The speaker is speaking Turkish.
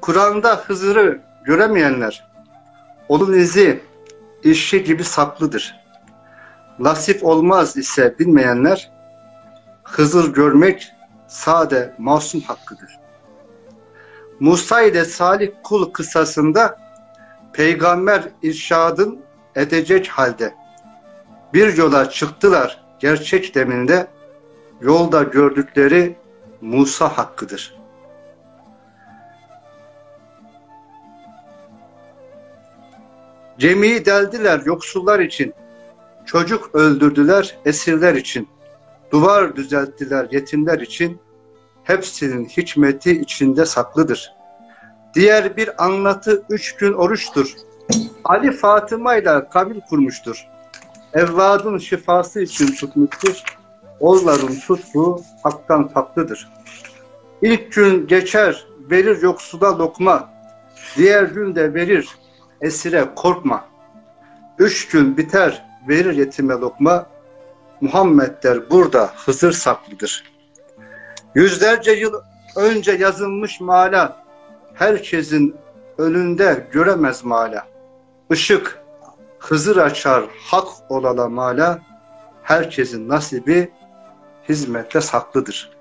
Kur'an'da Hızır'ı göremeyenler, onun izi işi gibi saklıdır. Nasip olmaz ise bilmeyenler, Hızır görmek sade masum hakkıdır. Musa ile Salih kul kıssasında peygamber irşadın edecek halde bir yola çıktılar gerçek deminde, yolda gördükleri Musa hakkıdır. Gemiyi deldiler yoksullar için, çocuk öldürdüler esirler için, duvar düzelttiler yetimler için, hepsinin hikmeti içinde saklıdır. Diğer bir anlatı 3 gün oruçtur. Ali Fatıma ile kabil kurmuştur. Evladın şifası için tutmuştur. Oğulların tutku haktan tatlıdır. İlk gün geçer verir yoksula lokma, diğer gün de verir esire korkma. 3 gün biter verir yetime lokma, Muhammed der burada Hızır saklıdır. Yüzlerce yıl önce yazılmış mala, herkesin önünde göremez mala. Işık Hızır açar hak olala mala, herkesin nasibi hizmette saklıdır.